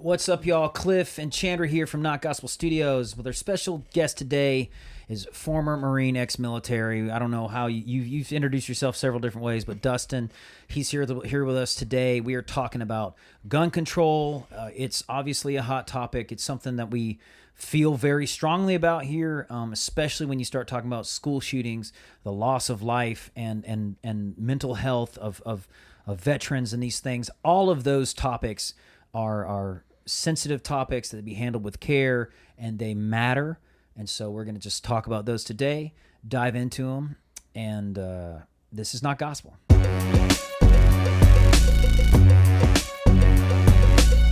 What's up, y'all? Cliff and Chandra here from Not Gospel Studios. With our special guest today is former Marine, ex-military. I don't know how you've introduced yourself several different ways, but Dustin, he's here with us today. We are talking about gun control. It's obviously a hot topic. It's something that we feel very strongly about here, especially when you start talking about school shootings, the loss of life, and mental health of veterans and these things. All of those topics are sensitive topics that be handled with care, and they matter. And so we're going to just talk about those today, dive into them, and this is Not Gospel.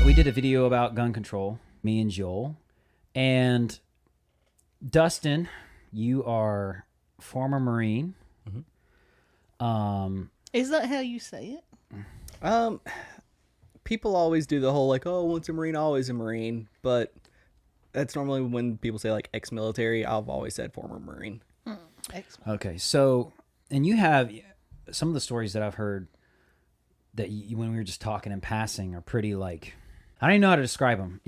We did a video about gun control, me and Joel. And Dustin, you are former Marine. Mm-hmm. Is that how you say it? People always do the whole like, oh, once a Marine, always a Marine. But that's normally when people say like ex-military. I've always said former Marine. Okay, so, and you have some of the stories that I've heard that when we were just talking in passing are pretty like, I don't even know how to describe them.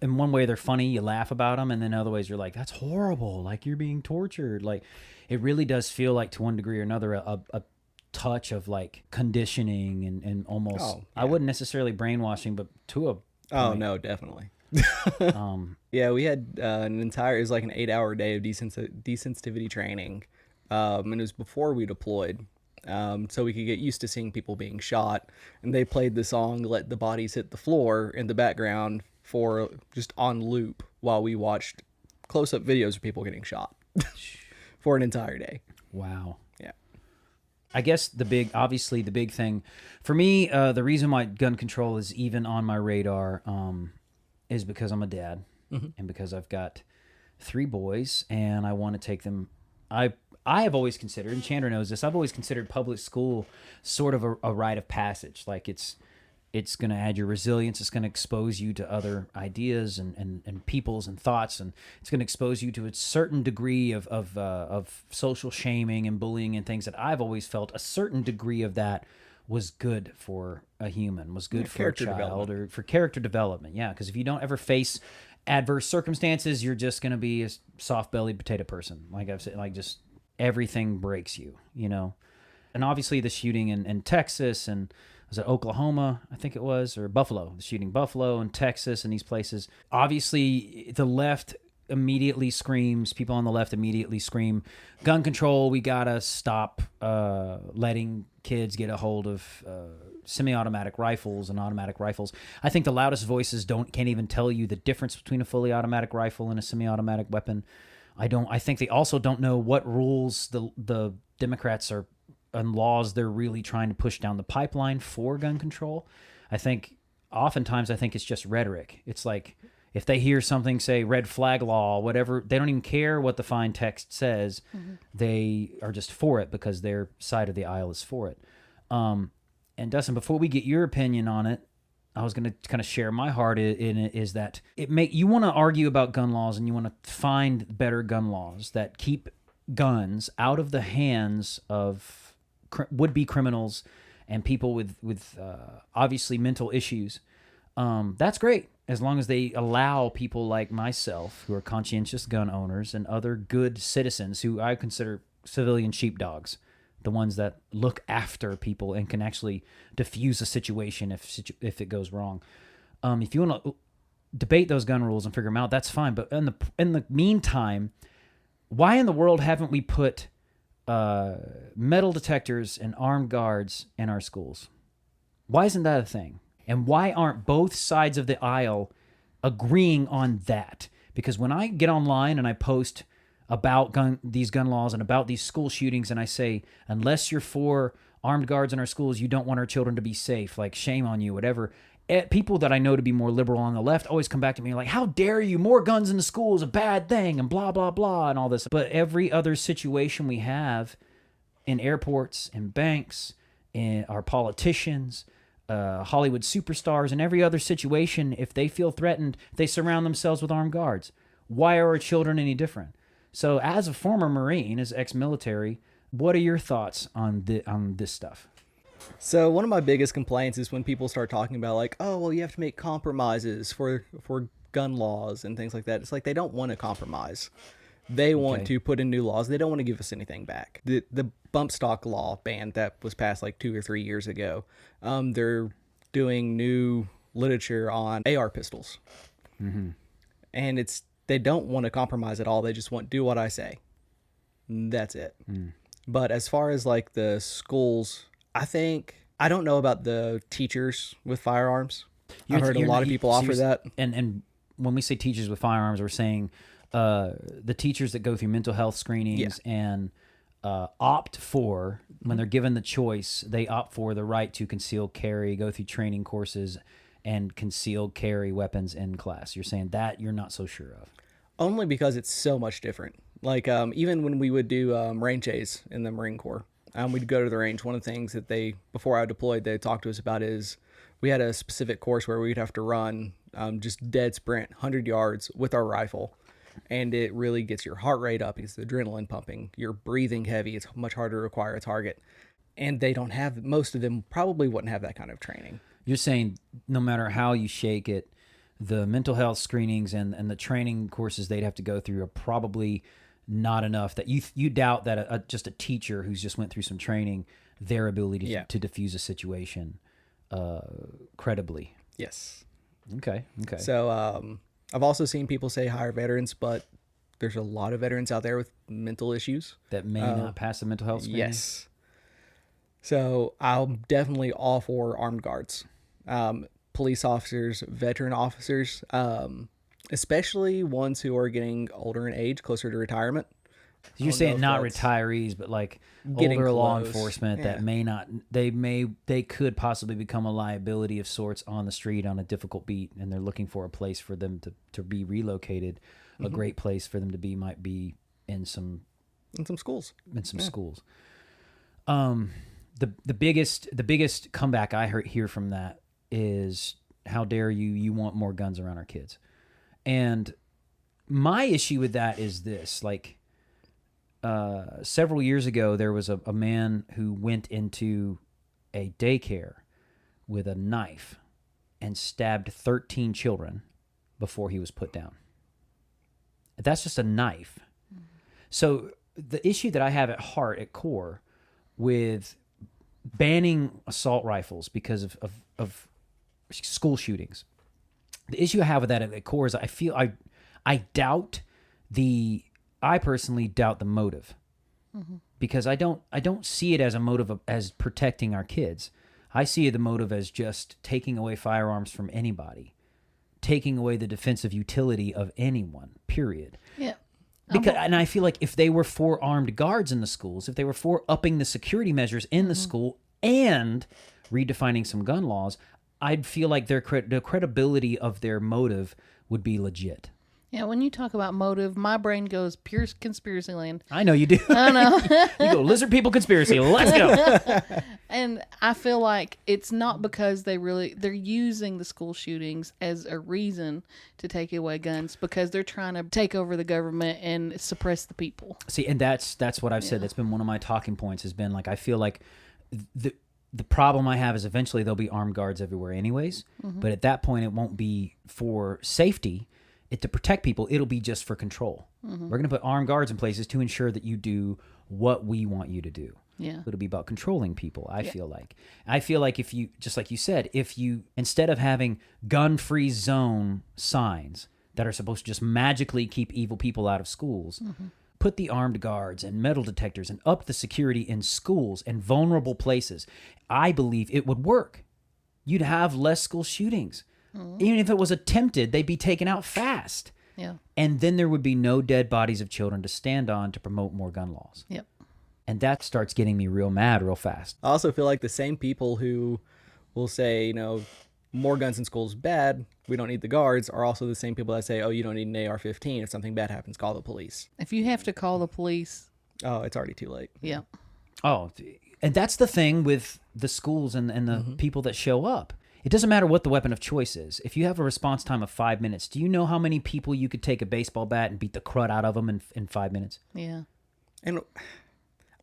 In one way, they're funny. You laugh about them. And then other ways, you're like, that's horrible. Like, you're being tortured. Like, it really does feel like, to one degree or another, a touch of, like, conditioning and almost, I wouldn't necessarily brainwashing, but to a point. Oh, no, definitely. Yeah, we had it was like an 8-hour day of desensitivity training. And it was before we deployed. So we could get used to seeing people being shot, and they played the song "Let the Bodies Hit the Floor" in the background for just on loop while we watched close-up videos of people getting shot for an entire day. Wow. Yeah. I guess the big thing for me, the reason why gun control is even on my radar is because I'm a dad, and because I've got 3 boys, and I want to take them. I have always considered, and Chandra knows this, I've always considered public school sort of a rite of passage. Like it's going to add your resilience. It's going to expose you to other ideas and peoples and thoughts, and it's going to expose you to a certain degree of social shaming and bullying and things that I've always felt a certain degree of that was good for a human, was good for a child, or for character development. Yeah, because if you don't ever face adverse circumstances, you're just going to be a soft-bellied potato person. Like I've said, like just everything breaks you, you know? And obviously the shooting in Texas, and was it Oklahoma, I think it was, or Buffalo, the shooting Buffalo and Texas and these places. Obviously the left immediately screams, people on the left immediately scream, gun control, we gotta stop letting kids get a hold of semi-automatic rifles and automatic rifles. I think the loudest voices can't even tell you the difference between a fully automatic rifle and a semi-automatic weapon. I think they also don't know what rules the Democrats are and laws they're really trying to push down the pipeline for gun control. Oftentimes it's just rhetoric. It's like if they hear something say red flag law, whatever, they don't even care what the fine text says. Mm-hmm. They are just for it because their side of the aisle is for it. And Dustin, before we get your opinion on it, I was going to kind of share my heart in it, is that you want to argue about gun laws, and you want to find better gun laws that keep guns out of the hands of would-be criminals and people with obviously mental issues. That's great, as long as they allow people like myself, who are conscientious gun owners, and other good citizens who I consider civilian sheepdogs, the ones that look after people and can actually diffuse a situation if it goes wrong. If you want to debate those gun rules and figure them out, that's fine. But in the meantime, why in the world haven't we put metal detectors and armed guards in our schools? Why isn't that a thing? And why aren't both sides of the aisle agreeing on that? Because when I get online and I post about these gun laws and about these school shootings, and I say, unless you're for armed guards in our schools, you don't want our children to be safe, like shame on you, whatever. People that I know to be more liberal on the left always come back to me like, how dare you, more guns in the school is a bad thing, and blah, blah, blah, and all this. But every other situation we have in airports, in banks, in our politicians, Hollywood superstars, and every other situation, if they feel threatened, they surround themselves with armed guards. Why are our children any different? So as a former Marine, as ex-military, what are your thoughts on this stuff? So one of my biggest complaints is when people start talking about like, oh, well, you have to make compromises for gun laws and things like that. It's like they don't want to compromise. They want to put in new laws. They don't want to give us anything back. The bump stock law ban that was passed like 2 or 3 years ago, they're doing new literature on AR pistols. And they don't want to compromise at all. They just want, do what I say. That's it. But as far as like the schools, I don't know about the teachers with firearms. I've heard a lot of people offer that. And when we say teachers with firearms, we're saying the teachers that go through mental health screenings and opt for, when they're given the choice, they opt for the right to conceal carry, go through training courses, and conceal carry weapons in class. You're saying that you're not so sure of. Only because it's so much different. Like even when we would do range A's in the Marine Corps, we'd go to the range. One of the things that before I deployed, they talked to us about is we had a specific course where we'd have to run just dead sprint, 100 yards with our rifle. And it really gets your heart rate up. It's the adrenaline pumping. You're breathing heavy. It's much harder to acquire a target. And they don't have, most of them probably wouldn't have that kind of training. You're saying no matter how you shake it, the mental health screenings and the training courses they'd have to go through are probably not enough, that you doubt that just a teacher who's just went through some training, their ability to diffuse a situation credibly. Yes. Okay. So I've also seen people say hire veterans, but there's a lot of veterans out there with mental issues that may not pass the mental health screening. Yes. So I'm definitely all for armed guards, police officers, veteran officers, especially ones who are getting older in age, closer to retirement. You're saying not retirees, but like older law enforcement that may not, they could possibly become a liability of sorts on the street on a difficult beat, and they're looking for a place for them to be relocated. A great place for them to be might be in some schools. Schools. The biggest comeback I hear from that is, how dare you want more guns around our kids. And my issue with that is this, like, several years ago, there was a man who went into a daycare with a knife and stabbed 13 children before he was put down. That's just a knife. So the issue that I have at heart, at core, with banning assault rifles because of school shootings, the issue I have with that at core is I personally doubt the motive, because I don't see it as a motive as protecting our kids. I see the motive as just taking away firearms from anybody, taking away the defensive utility of anyone, period. Yeah. And I feel like if they were for armed guards in the schools, if they were for upping the security measures in the school and redefining some gun laws, I'd feel like the credibility of their motive would be legit. Yeah, when you talk about motive, my brain goes pure conspiracy land. I know you do. I know. You go, lizard people conspiracy. Let's go. And I feel like it's not because they're using the school shootings as a reason to take away guns, because they're trying to take over the government and suppress the people. See, and that's what I've said. That's been one of my talking points, has been like, I feel like the problem I have is eventually there'll be armed guards everywhere anyways. But at that point, it won't be for safety. To protect people, it'll be just for control. We're going to put armed guards in places to ensure that you do what we want you to do. Yeah. It'll be about controlling people, I feel like if you, just like you said, if you, instead of having gun-free zone signs that are supposed to just magically keep evil people out of schools, put the armed guards and metal detectors and up the security in schools and vulnerable places, I believe it would work. You'd have less school shootings. Even if it was attempted, they'd be taken out fast. Yeah. And then there would be no dead bodies of children to stand on to promote more gun laws. Yep. And that starts getting me real mad real fast. I also feel like the same people who will say, more guns in schools is bad, we don't need the guards, are also the same people that say, oh, you don't need an AR-15. If something bad happens, call the police. If you have to call the police. Oh, it's already too late. Yeah. Oh, and that's the thing with the schools and the people that show up. It doesn't matter what the weapon of choice is. If you have a response time of 5 minutes, do you know how many people you could take a baseball bat and beat the crud out of them in 5 minutes? Yeah. And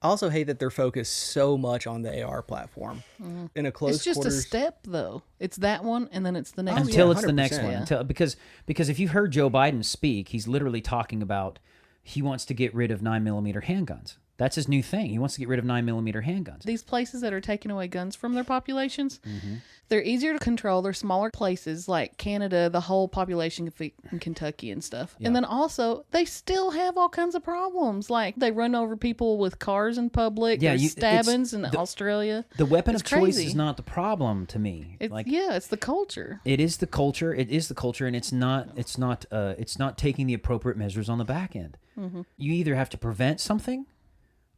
I also hate that they're focused so much on the AR platform. In a close It's just quarters, a step, though. It's that one, and then it's the next Until one. it's the next 100%. one. Yeah. Until because if you've heard Joe Biden speak, he's literally talking about he wants to get rid of 9mm handguns. That's his new thing. He wants to get rid of 9mm handguns. These places that are taking away guns from their populations, they're easier to control. They're smaller places like Canada, the whole population in Kentucky and stuff. And then also, they still have all kinds of problems. Like they run over people with cars in public. Yeah, There's stabbings in Australia. The weapon It's of choice crazy. is not the problem to me. It's the culture. It is the culture. It is the culture, and it's not taking the appropriate measures on the back end. You either have to prevent something,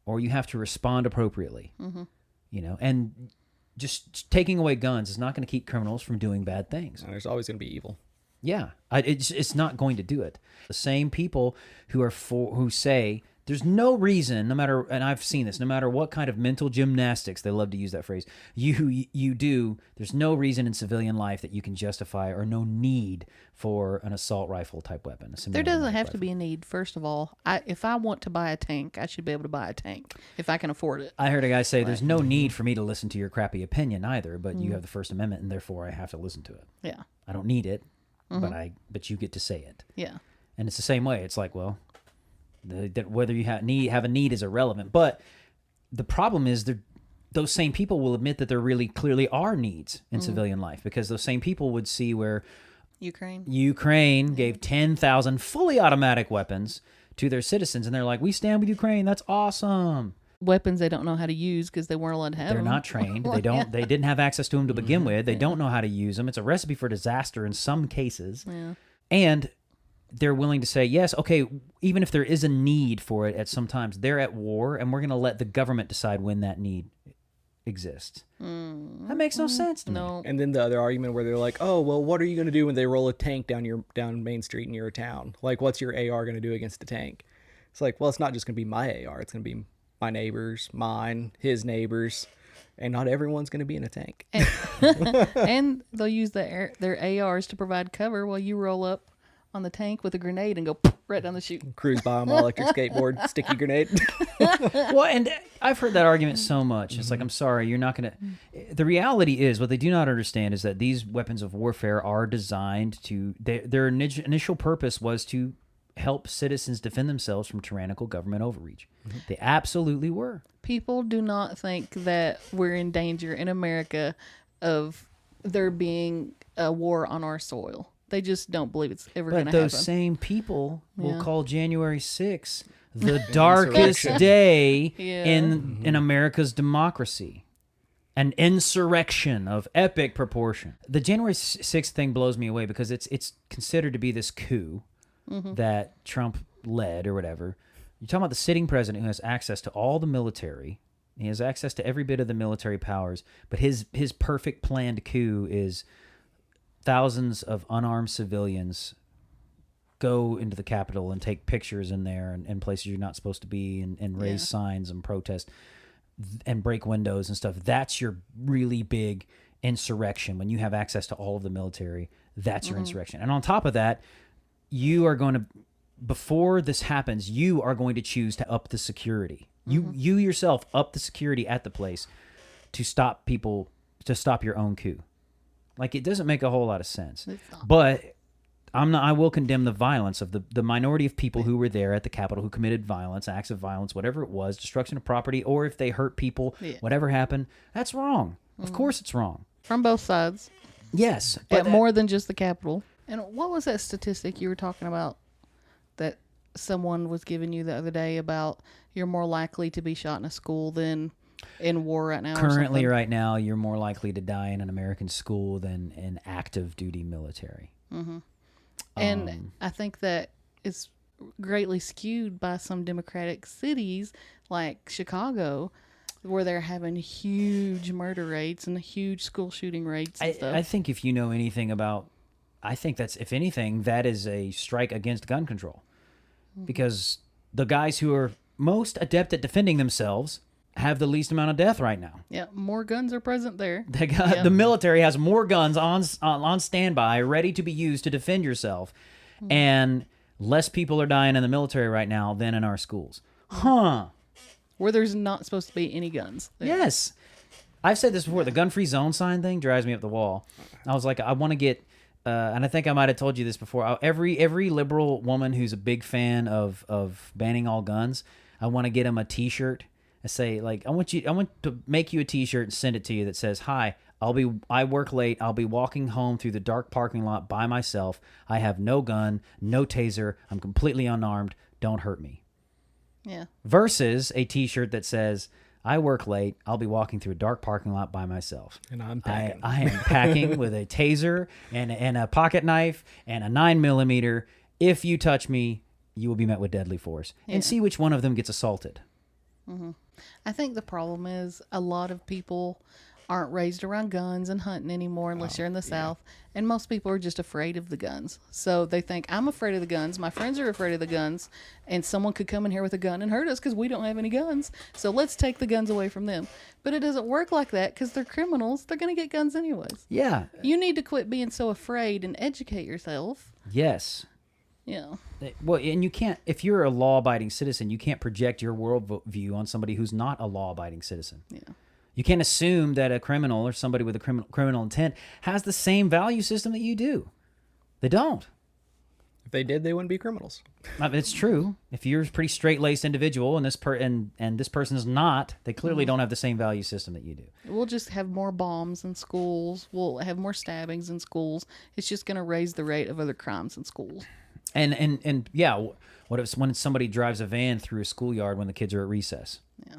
or you have to respond appropriately. You know, and just taking away guns is not going to keep criminals from doing bad things. and there's always going to be evil. Yeah, it's not going to do it. The same people who say there's no reason, no matter, and I've seen this, no matter what kind of mental gymnastics, they love to use that phrase, you do, there's no reason in civilian life that you can justify or no need for an assault rifle type weapon. There doesn't have to be a need. First of all, if I want to buy a tank, I should be able to buy a tank if I can afford it. I heard a guy say there's no need for me to listen to your crappy opinion either, but you have the First Amendment and therefore I have to listen to it. Yeah. I don't need it, but you get to say it. Yeah. And it's the same way. It's like, well, whether you have a need is irrelevant. But the problem is those same people will admit that there really clearly are needs in civilian life, because those same people would see where Ukraine gave 10,000 fully automatic weapons to their citizens, and they're like, we stand with Ukraine. That's awesome. Weapons they don't know how to use because they weren't allowed to have They're them. not trained. They don't. They didn't have access to them to begin with. They don't know how to use them. It's a recipe for disaster in some cases. Yeah. And they're willing to say, yes, okay, even if there is a need for it at some times, they're at war, and we're going to let the government decide when that need exists. That makes no sense to me. No. And then the other argument where they're like, oh, well, what are you going to do when they roll a tank down Main Street in your town? Like, what's your AR going to do against a tank? It's like, well, it's not just going to be my AR. It's going to be my neighbors, mine, his neighbors, and not everyone's going to be in a tank. And they'll use their ARs to provide cover while you roll up on the tank with a grenade and go right down the chute. Cruise by on my electric skateboard, sticky grenade. Well, and I've heard that argument so much. It's like, I'm sorry, you're not going to... The reality is, what they do not understand is that these weapons of warfare are designed to... Their initial purpose was to help citizens defend themselves from tyrannical government overreach. They absolutely were. People do not think that we're in danger in America of there being a war on our soil. They just don't believe it's ever going But to happen. those same people will Yeah. call January 6th the darkest day Yeah. in America's democracy. An insurrection of epic proportion. The January 6th thing blows me away because it's considered to be this coup that Trump led or whatever. You're talking about the sitting president who has access to all the military. He has access to every bit of the military powers, but his perfect planned coup is thousands of unarmed civilians go into the Capitol and take pictures in there and places you're not supposed to be and raise signs and protest and break windows and stuff. That's your really big insurrection. When you have access to all of the military, that's your insurrection. And on top of that, you are going to, before this happens, you are going to choose to up the security. You yourself up the security at the place to stop people, to stop your own coup. Like, it doesn't make a whole lot of sense. But I will condemn the violence of the minority of people who were there at the Capitol who committed violence, acts of violence, whatever it was, destruction of property, or if they hurt people, whatever happened. That's wrong. Of course it's wrong. From both sides. Yes. But more than just the Capitol. And what was that statistic you were talking about that someone was giving you the other day about you're more likely to be shot in a school than in war right now? Currently, right now, you're more likely to die in an American school than in active duty military. And I think that it's greatly skewed by some Democratic cities like Chicago, where they're having huge murder rates and huge school shooting rates and stuff. I think if you know anything about, I think that's, if anything, that is a strike against gun control. Because the guys who are most adept at defending themselves have the least amount of death right now. Yeah, more guns are present there. The military has more guns on standby, ready to be used to defend yourself, and less people are dying in the military right now than in our schools. where there's not supposed to be any guns there. Yes. I've said this before. The gun-free zone sign thing drives me up the wall. I was like, I want to get, and I think I might have told you this before. Every liberal woman who's a big fan of banning all guns, I want to get them a T-shirt. I say, like, I want to make you a T-shirt and send it to you that says, "Hi, I work late. I'll be walking home through the dark parking lot by myself. I have no gun, no taser. I'm completely unarmed. Don't hurt me." Yeah. Versus a T-shirt that says, "I work late. I'll be walking through a dark parking lot by myself. And I'm packing. I am packing with a taser and a pocket knife and a 9mm. If you touch me, you will be met with deadly force." Yeah. And see which one of them gets assaulted. Mm-hmm. I think the problem is a lot of people aren't raised around guns and hunting anymore unless you're in the South. And most people are just afraid of the guns. So they think, I'm afraid of the guns. My friends are afraid of the guns. And someone could come in here with a gun and hurt us because we don't have any guns. So let's take the guns away from them. But it doesn't work like that because they're criminals. They're going to get guns anyways. Yeah. You need to quit being so afraid and educate yourself. Yes. Yeah. Well, and you can't, if you're a law-abiding citizen, you can't project your worldview on somebody who's not a law-abiding citizen. Yeah. You can't assume that a criminal or somebody with a criminal intent has the same value system that you do. They don't. If they did, they wouldn't be criminals. I mean, it's true. If you're a pretty straight-laced individual and this person is not, they clearly don't have the same value system that you do. We'll just have more bombs in schools. We'll have more stabbings in schools. It's just going to raise the rate of other crimes in schools. And yeah, what if when somebody drives a van through a schoolyard when the kids are at recess? Yeah.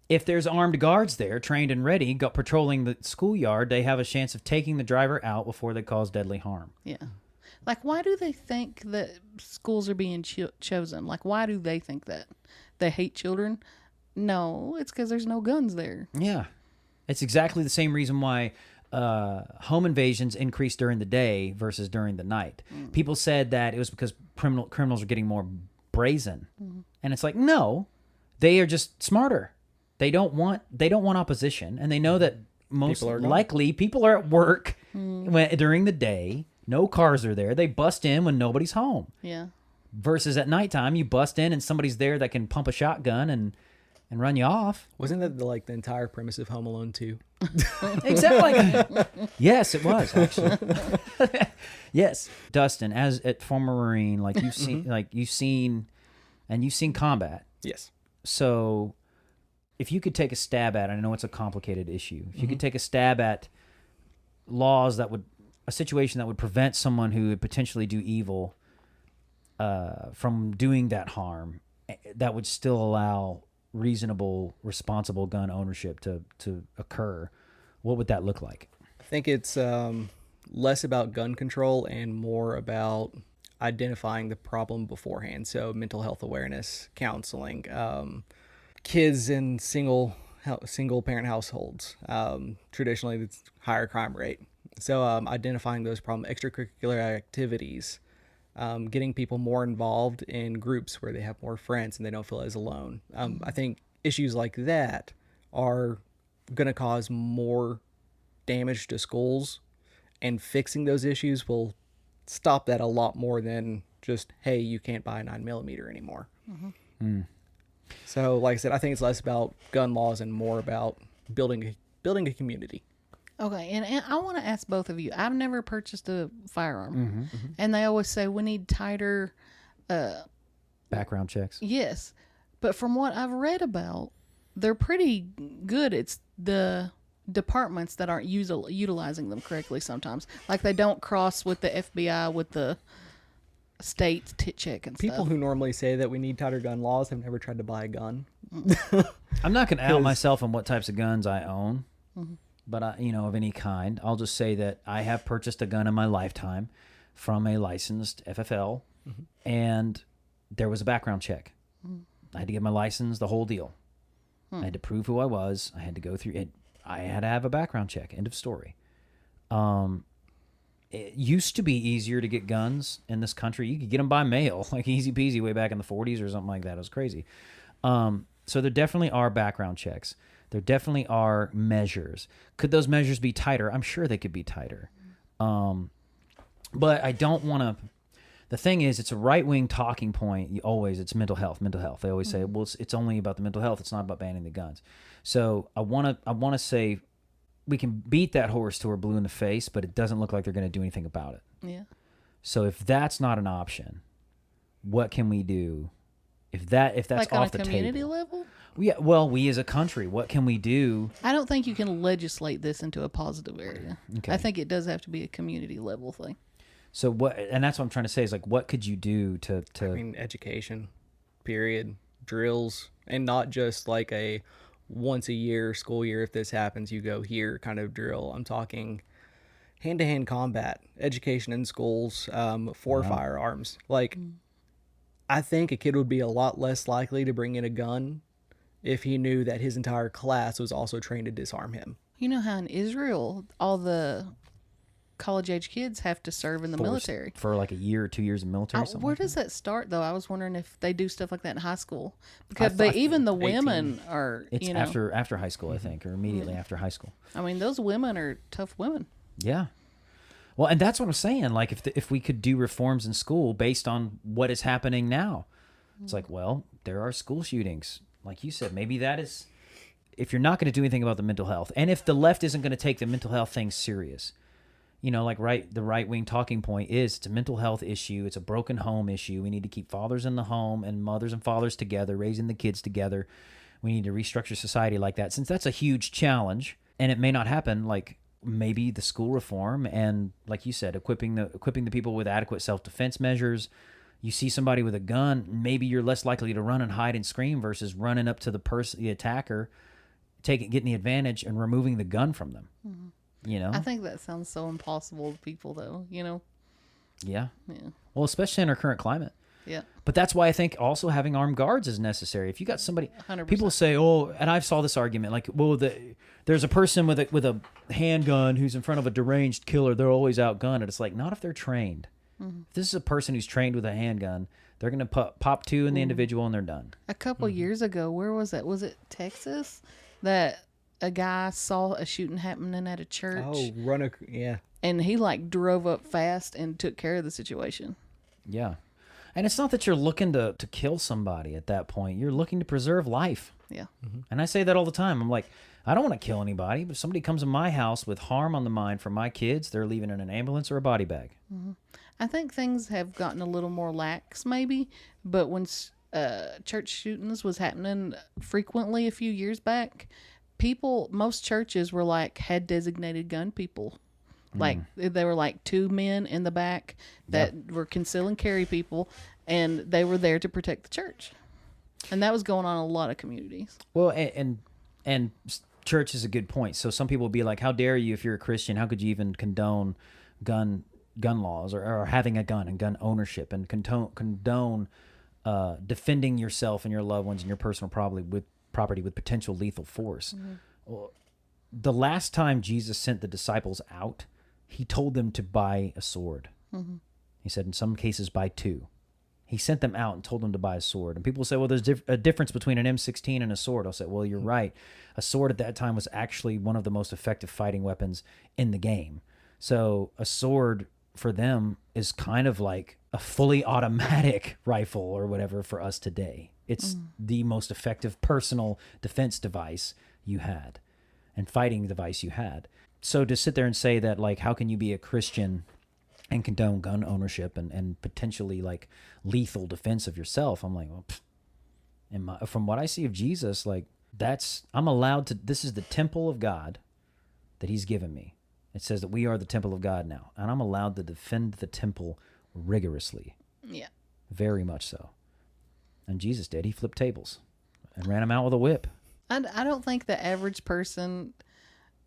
If there's armed guards there, trained and ready, patrolling the schoolyard, they have a chance of taking the driver out before they cause deadly harm. Yeah. Like, why do they think that schools are being chosen? Like, why do they think that? They hate children? No, it's because there's no guns there. Yeah. It's exactly the same reason why home invasions increased during the day versus during the night. People said that it was because criminals are getting more brazen. And it's like, no, they are just smarter. They don't want opposition, and they know that most likely people are at work during the day. No cars are there. They bust in when nobody's home. Yeah. Versus at nighttime, you bust in and somebody's there that can pump a shotgun and run you off. Wasn't that the entire premise of Home Alone 2? Exactly. Yes, it was actually. Yes, Dustin, as a former Marine, like you've seen combat. Yes. So, if you could take a stab at, I know it's a complicated issue. If you could take a stab at laws a situation that would prevent someone who would potentially do evil from doing that harm, that would still allow reasonable, responsible gun ownership to occur, what would that look like? I think it's less about gun control and more about identifying the problem beforehand. So mental health awareness, counseling, kids in single parent households. Traditionally, it's higher crime rate. So identifying those problems, extracurricular activities, getting people more involved in groups where they have more friends and they don't feel as alone. I think issues like that are going to cause more damage to schools, and fixing those issues will stop that a lot more than just, hey, you can't buy a 9mm anymore. So, like I said, I think it's less about gun laws and more about building a community. Okay, and I want to ask both of you. I've never purchased a firearm, and they always say we need tighter background checks. Yes, but from what I've read about, they're pretty good. It's the departments that aren't utilizing them correctly sometimes. Like they don't cross with the FBI with the state check and stuff. People who normally say that we need tighter gun laws have never tried to buy a gun. I'm not going to out myself on what types of guns I own, but of any kind. I'll just say that I have purchased a gun in my lifetime from a licensed FFL, and there was a background check. I had to get my license, the whole deal. I had to prove who I was. I had to go through it. I had to have a background check. End of story. It used to be easier to get guns in this country. You could get them by mail, like easy peasy, way back in the 40s or something like that. It was crazy. So there definitely are background checks. There definitely are measures. Could those measures be tighter? I'm sure they could be tighter. But I don't want to... the thing is, it's a right-wing talking point. It's mental health. They always say, well, it's only about the mental health. It's not about banning the guns. So I want to say we can beat that horse till we're blue in the face, but it doesn't look like they're going to do anything about it. Yeah. So if that's not an option, what can we do? If that's like off the on a table, community level? Yeah, well, we as a country, what can we do? I don't think you can legislate this into a positive area. Okay. I think it does have to be a community level thing. So what, and that's what I'm trying to say is like, what could you do to I mean, education, period, drills, and not just like a once a year school year. If this happens, you go here kind of drill. I'm talking hand-to-hand combat, education in schools for firearms. Like, I think a kid would be a lot less likely to bring in a gun if he knew that his entire class was also trained to disarm him. You know how in Israel, all the college-age kids have to serve in the military. For like a year or 2 years in military. Where does that start, though? I was wondering if they do stuff like that in high school. Because even the 18. women are, It's you know. after high school, I think, or immediately after high school. I mean, those women are tough women. Yeah. Well, and that's what I'm saying. Like, if we could do reforms in school based on what is happening now, it's like, well, there are school shootings. Like you said, maybe that is, if you're not going to do anything about the mental health, and if the left isn't going to take the mental health thing serious, you know, like the right-wing talking point is it's a mental health issue. It's a broken home issue. We need to keep fathers in the home and mothers and fathers together, raising the kids together. We need to restructure society like that. Since that's a huge challenge, and it may not happen, like maybe the school reform and, like you said, equipping the people with adequate self-defense measures. You see somebody with a gun, maybe you're less likely to run and hide and scream versus running up to the attacker, getting the advantage and removing the gun from them. Mm-hmm. You know? I think that sounds so impossible to people, though, you know? Yeah. Yeah. Well, especially in our current climate. Yeah. But that's why I think also having armed guards is necessary. If you got somebody, 100%. people say, oh, and I saw this argument, like, well, there's a person with a handgun who's in front of a deranged killer. They're always outgunned. And it's like, not if they're trained. Mm-hmm. If this is a person who's trained with a handgun, they're going to pop two in the individual and they're done. A couple years ago, where was that? Was it Texas? That a guy saw a shooting happening at a church. Oh, yeah. And he like drove up fast and took care of the situation. Yeah. And it's not that you're looking to kill somebody at that point. You're looking to preserve life. Yeah. Mm-hmm. And I say that all the time. I'm like, I don't want to kill anybody, but if somebody comes in my house with harm on the mind for my kids, they're leaving in an ambulance or a body bag. Mm-hmm. I think things have gotten a little more lax maybe, but when church shootings was happening frequently a few years back, most churches had designated gun people. Like they were like 2 men in the back that were conceal and carry people, and they were there to protect the church. And that was going on in a lot of communities. Well, and church is a good point. So some people will be like, how dare you, if you're a Christian, how could you even condone gun laws or having a gun and gun ownership and condone defending yourself and your loved ones and your personal property with potential lethal force. Mm-hmm. Well, the last time Jesus sent the disciples out, he told them to buy a sword. Mm-hmm. He said in some cases buy 2. He sent them out and told them to buy a sword. And people say, well, there's a difference between an M16 and a sword. I'll say, well, you're right. A sword at that time was actually one of the most effective fighting weapons in the game. So a sword for them is kind of like a fully automatic rifle or whatever for us today. It's the most effective personal defense device you had and fighting device you had. So to sit there and say that, like, how can you be a Christian and condone gun ownership and potentially like lethal defense of yourself? I'm like, well, from what I see of Jesus, like I'm allowed to, this is the temple of God that he's given me. It says that we are the temple of God now, and I'm allowed to defend the temple rigorously. Yeah. Very much so. And Jesus did. He flipped tables and ran them out with a whip. I don't think the average person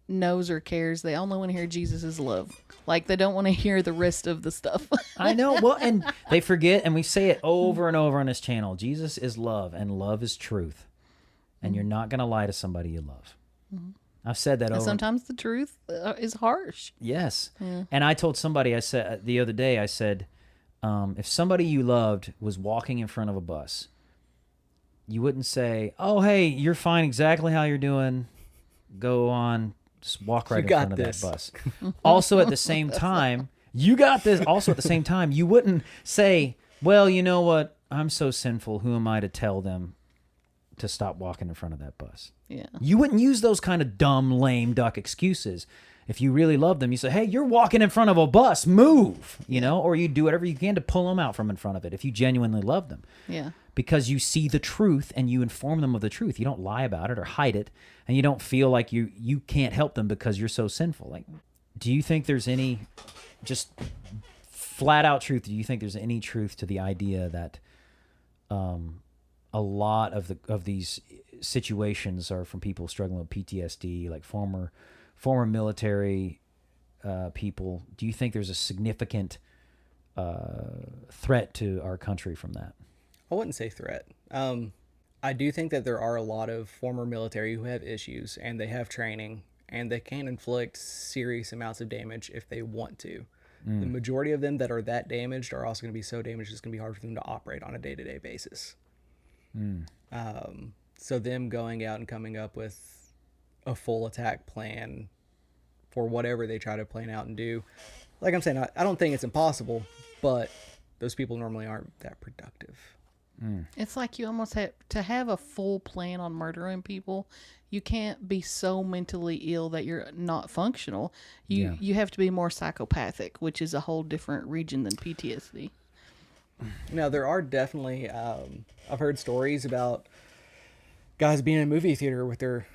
knows or cares. They only want to hear Jesus' love. Like, they don't want to hear the rest of the stuff. I know. Well, and they forget, and we say it over and over on this channel. Jesus is love, and love is truth. And you're not going to lie to somebody you love. Mm-hmm. I've said that over. Sometimes the truth is harsh. Yes. Yeah. And I told somebody, I said the other day, I said, if somebody you loved was walking in front of a bus, you wouldn't say, oh, hey, you're fine exactly how you're doing. Go on. Just walk right in front of that bus. Also, at the same time, You got this. Also, at the same time, you wouldn't say, well, you know what? I'm so sinful. Who am I to tell them to stop walking in front of that bus? Yeah. You wouldn't use those kind of dumb, lame duck excuses. If you really love them, you say, hey, you're walking in front of a bus. Move, you know, or you do whatever you can to pull them out from in front of it if you genuinely love them. Yeah. Because you see the truth and you inform them of the truth. You don't lie about it or hide it, and you don't feel like you can't help them because you're so sinful. Like, do you think there's any, just flat out truth, do you think there's any truth to the idea that a lot of these situations are from people struggling with PTSD, like former military people? Do you think there's a significant threat to our country from that? I wouldn't say threat. I do think that there are a lot of former military who have issues, and they have training, and they can inflict serious amounts of damage if they want to. The majority of them that are that damaged are also going to be so damaged it's going to be hard for them to operate on a day-to-day basis. So them going out and coming up with a full attack plan for whatever they try to plan out and do, like I'm saying, I don't think it's impossible, but those people normally aren't that productive. It's like you almost have to have a full plan on murdering people. You can't be so mentally ill that you're not functional. You have to be more psychopathic, which is a whole different region than PTSD. Now, there are definitely, I've heard stories about guys being in a movie theater with their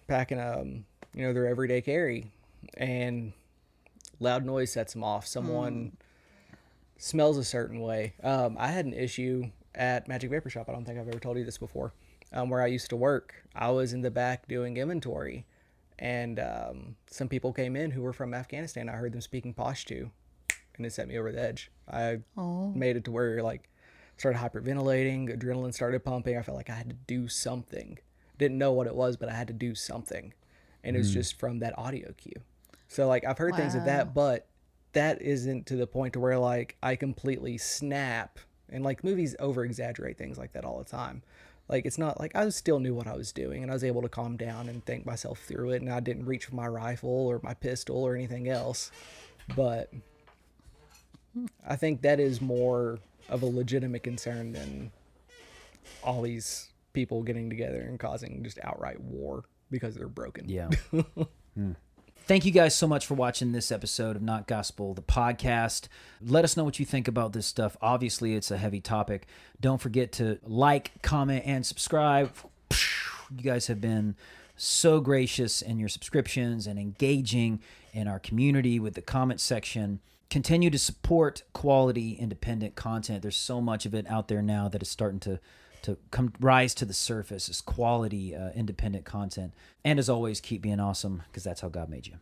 packing, their everyday carry, and loud noise sets them off. Someone smells a certain way. I had an issue at Magic Vapor Shop. I don't think I've ever told you this before. Where I used to work, I was in the back doing inventory, and some people came in who were from Afghanistan. I heard them speaking Pashto, and it set me over the edge. I made it to where started hyperventilating, adrenaline started pumping. I felt like I had to do something. Didn't know what it was, but I had to do something, and it was just from that audio cue. So I've heard things of that, but that isn't to the point to where I completely snap. And movies over exaggerate things like that all the time. It's not I still knew what I was doing, and I was able to calm down and think myself through it, and I didn't reach for my rifle or my pistol or anything else. But I think that is more of a legitimate concern than all these people getting together and causing just outright war because they're broken. Yeah. Thank you guys so much for watching this episode of Not Gospel, the podcast. Let us know what you think about this stuff. Obviously, it's a heavy topic. Don't forget to like, comment, and subscribe. You guys have been so gracious in your subscriptions and engaging in our community with the comment section. Continue to support quality, independent content. There's so much of it out there now that is starting to rise to the surface as quality, independent content. And as always, keep being awesome, because that's how God made you.